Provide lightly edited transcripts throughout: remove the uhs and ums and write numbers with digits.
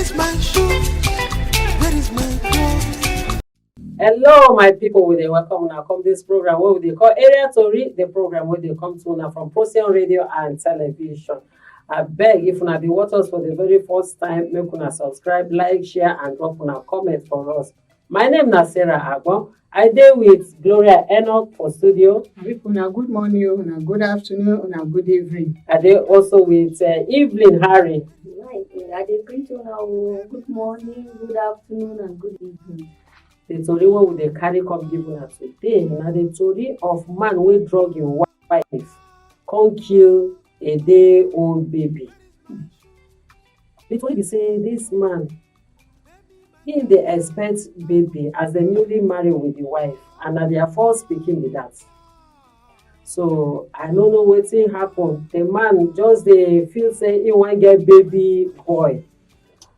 is my shoe? Where is my clothes? Hello, my people. We dey welcome now. Come this program where we dey call Area Tori, the program where they come to now from Procyon radio and television. I beg if una dey watch us for the very first time, make una subscribe, like, share, and drop una comment for us. My name is Sarah Agbon. I dey with Gloria Enoch for studio. Una good morning, una good afternoon, una good evening. I dey also with Evelyn Harry. Right, I dey greet una good morning, good afternoon, and good evening. The tori wey we dey carry come give una today na the tori of man wey drug im wife come kill a day-old baby. The tori be say this man him dey expect baby as dem newly marry with the wife and na their first pikin be that. So I no know wetin happen. The man just dey feel say he wan get baby boy.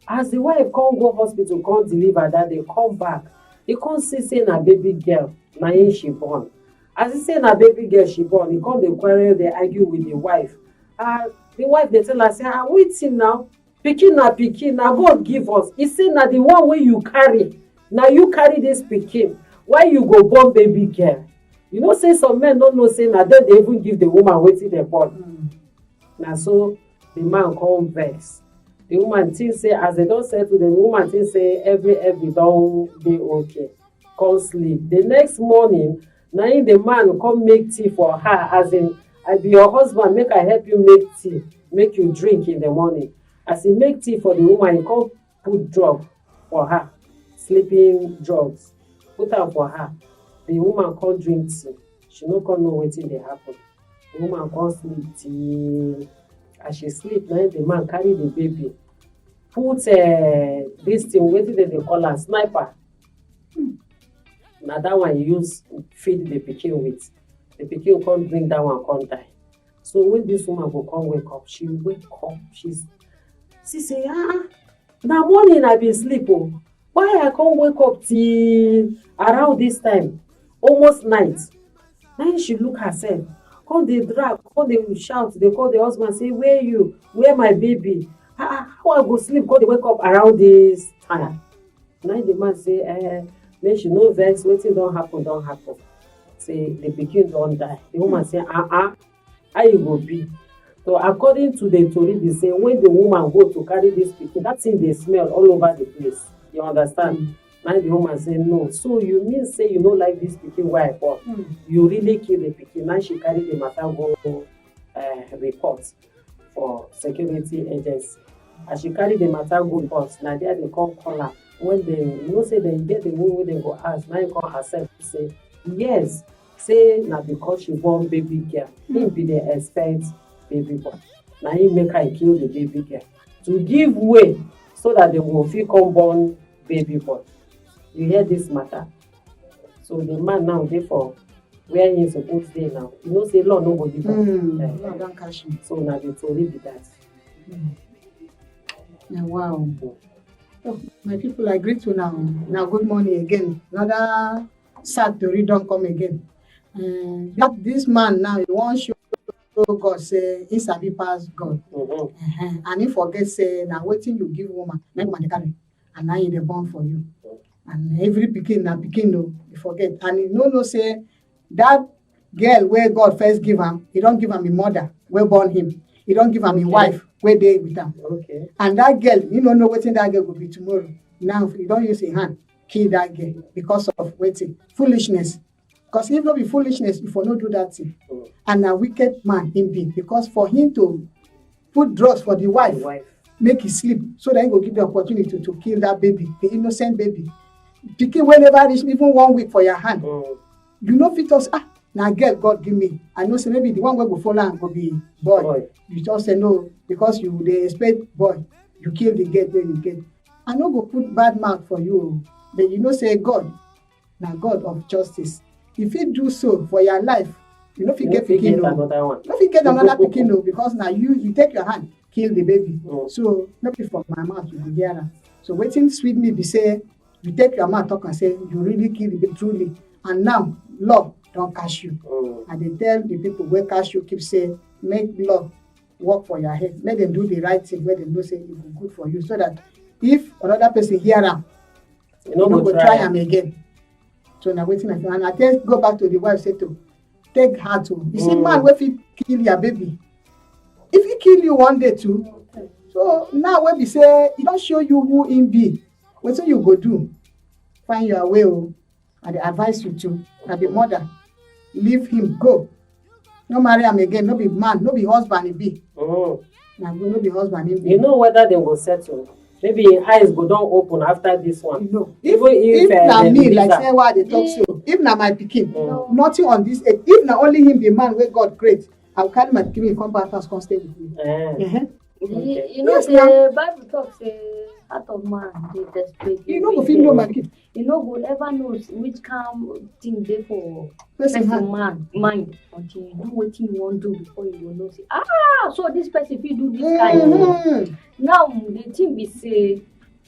As the wife come go hospital come deliver that day come back, he come see say na baby girl na him she born. As he say na baby girl she born, he come dey quarrel dey argue with the wife. The wife dey tell her say wetin now, pikin na pikin na God give us. He say na the one wey you carry, na you carry this pikin, why you go born baby girl? You know say some men no know say na dem dey even give the woman wetin dem born. Na so the man come vex. The woman think say as they don settle, the woman think say every don dey okay. Come sleep. The next morning, na him the man come make tea for her, as in I be your husband, make I help you make tea, make you drink in the morning. As he make tea for the woman, he come put drug for her, sleeping drugs, put am for her. The woman come drink tea. She no come know wetin dey happen. The woman come sleep till as she sleep, na the man carry the baby, put this thing wetin dem dey call am sniper. Na that one he use feed the pikin with. The pikin come drink that one come die. So when this woman go come wake up, she wake up, she say na morning I been sleep o, why I come wake up till around this time, almost night. Then she look herself, come dey drag, come dey shout, dey call the husband say where you, where my baby? How I go sleep come dey wake up around this time? Now the man say make she no vex, wetin don happen. Say the pikin don die. The woman say how you go be? So according to the tori be say when the woman go to carry this pikin, that thing dey smell all over the place. You understand? Now the woman say no. So you mean say you no like this pikin wey I born? You really kill the pikin. Now she carry the matter go report for security agency. As she carry the matter go report, na there they come call her. When they say they get the one wey they go ask, now you call herself say yes, say na because she born baby girl, him be dey expect baby boy. Na him make her kill the baby girl to give way so that they go fit come born baby boy. You hear this matter? So the man now dey for where he suppose dey now. You know say law no go give am. Law don catch him. So na the tori be that. Wow. Oh, my people, I greet you now. Now, good morning again. Another sad story don't come again. This man now, he wants show God say he sabi pass God. And he forget say now waiting you give woman, na woman dey carry, and now he dey born for you. And every pikin na pikin no, he forget. And he no say that girl where God first give him, he don't give him a mother where born him. He don't give him a wife where they with him. Okay. And that girl, you don't know what that girl will be tomorrow. Now, you don't use a hand, kill that girl because of waiting. Foolishness. Because if not be foolishness, if you not do that thing. And a wicked man him be. Because for him to put drugs for the wife, make it sleep, so that he will give the opportunity to kill that baby, the innocent baby. Pikin whenever reach even 1 week for your hand. You know fit us, now girl God give me. I know say maybe the one wey go follow am go be boy. You just say no, because you dey expect boy, you kill the girl wey you get. I no go put bad mouth for you, but you know say God, na God of justice. If he do so for your life, you no fit get pikin no. No fit get another pikin no, because now you take your hand, kill the baby. So no be from my mouth you go hear am. So wetin sweet me be say you take your mouth talk and say you really kill the baby truly, and now law don catch you. And they tell the people wey catch you keep say make law work for your head, make them do the right thing wey dem know say e go good for you, so that if another person hear am, You you no no go go try am again. So na wetin I feel. And I tell go back to the wife say to take heart o. You see man wey fit kill your baby, if he kill you one day too. So now wey be say e don show you who him be, wetin you go do? Find your way o. I dey advise you to, na be mother, leave him go. No marry am again, no be man, no be husband e be. Na no be husband e be. You know whether dem go settle. Maybe im eyes go don open after this one. You know, Even if na dem me release like am. say why I dey talk so, if na my pikin, nothing on this earth. If na only him be man wey God create, I go carry my pikin come back house come stay with me. Okay. You know, Yes, the Bible talks say heart of man dey desperate. You no go fit know my pikin. You no go ever know which kind thing dey for Person person hand. mind until you do wetin you wan do before you go know say so this person fit do this kind thing. Mhm. Now the thing be say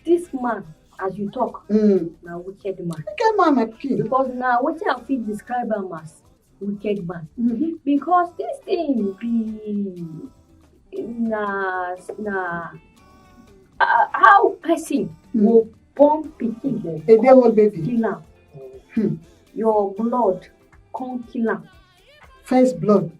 this man as you talk na wicked man Get man my pikin. because na wetin I fit describe am as wicked man Mhm. because this thing be na how person go born pikin A day old baby. kill am your blood come kill am First blood.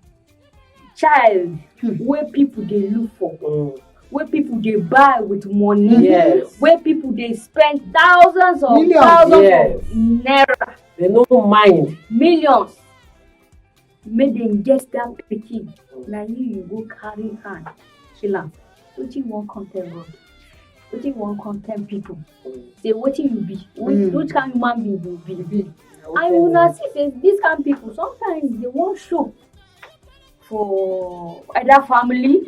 child wey people dey look for wey people dey buy with money Yes. wey people dey spend thousands of Millions. Yes. of naira They no mind. millions make dem get that pikin na you go carry hand kill am wetin you wan come tell God wetin you wan come tell people say wetin you be which kind human being you be and una see say this kind people sometimes they wan show for either family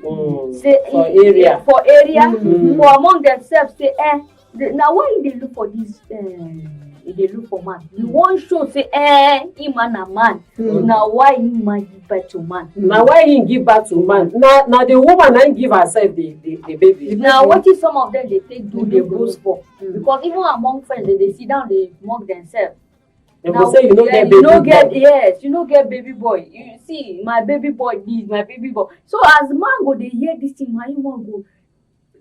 say For area. for among themselves say na why you dey look for this you dey look for man you wan show say him man na man na why him man give birth to man Na why him give birth to man. Na the woman na give herself the baby. na wetin some of them dey take do dey boast for because even among friends they dey sit down dey mock themselves. Dem go say you no get baby you no boy. get yes you no get baby boy you see my baby boy this my baby boy so as man go dey hear this thing na him wan go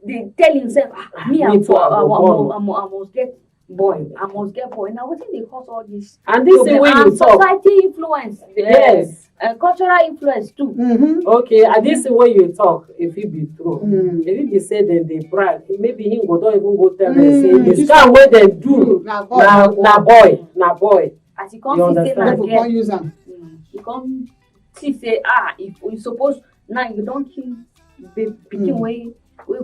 dey tell himself me Me too, I go I must get boy I must get boy na wetin dey cause all this And this thing wey you and talk. society influence Yes. cultural influence too. Okay, and this thing wey you talk, if it be true, if it be say dem dey brag, maybe him go don even go tell dem say the scam wey dem do na boy. as you come You see say understand? na People girl come use am. you come see say if you suppose now you don kill pikin wey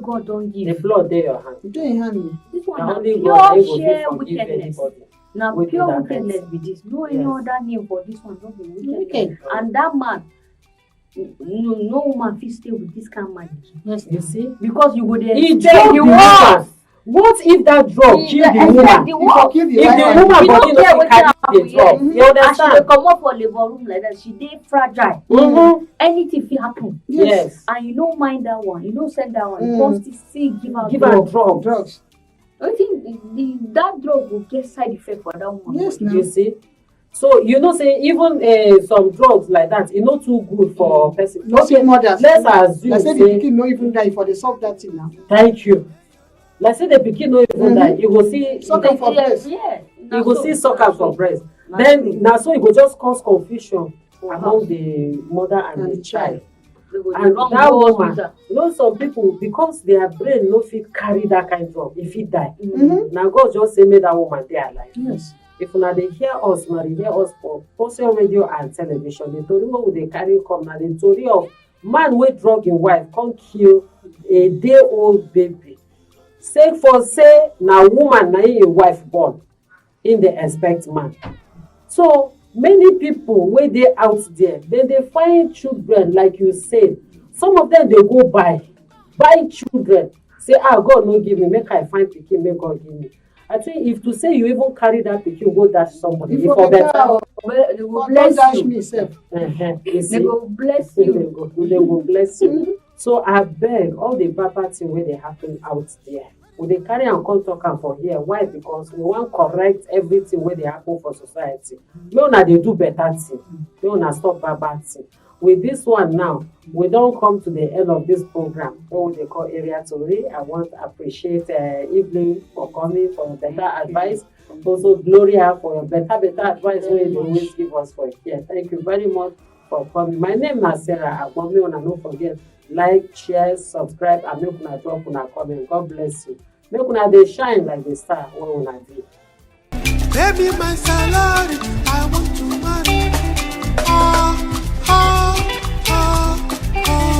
God don The give blood dey your hand. You dey in hand. this one Na na only God na him pure go fit sheer forgive wickedness anybody. na wey do pure that kind wickedness thing. be this no any Yes. other name for this one no be wickedness Wicked. and that man no woman fit stay with this kind man Yes. You see? because you go dey He expect drug the the worst. woman. What if that drug kill the woman? The If you worst. kill the If wife, the woman You body no no care fit wetin carry happen the drug, yet. you As she dey understand? comot for labour room like that she dey fragile. Anything fit happen. Yes. And you no mind that one you no send that one you come still give am Give her drug. drug. drugs. Wetin that drug go get side effect for that woman. Yes, You now. see? So you know say even some drugs like that, e no too good for person. No see mothers. Let's assume Like say the say pikin no even die for the solve that thing now. thank you. Like say the pikin no even die, you go see Suck am for breast. Yeah. you go see suck am for breast. Then na so e go just cause confusion among the mother and the child. And that woman, you know, some people because their brain no fit carry that kind of drug, e fit die. Na God just say make that woman dey alive. Yes. If una dey hear us, una dey hear us for Procyon radio and television. The tori wey we dey carry come na the tori of man wey drug him wife come kill a day-old baby. Sake for say na woman na him wife born, him dey expect man. So many people wey dey out there, dem dey find children like you say. Some of them dey go buy children. Say God no give me, make I find pikin, make God give me. I think if to say you even carry that pikin go dash somebody, If e you for better, better. They go God bless don't dash you. me sef. You They see? go bless They you. go bless you. So I beg all the bad thing wey dey happen out there. We dey carry am come talk am for here. Why? Because we wan correct everything wey dey happen for society. Make una dey do better thing. Make una stop bad thing. with this one now, we don't come to the end of this program, what they call Area Tori. I want to appreciate Evelyn for coming, for your better advice. Also, Gloria, for your better advice when you always give us for here. Thank you very much for coming. My name is Sarah. I want me to not forget, like, share, subscribe, and make una drop una comment. God bless you. Make una dey shine like the star when una dey. Baby, my salary, I want to marry.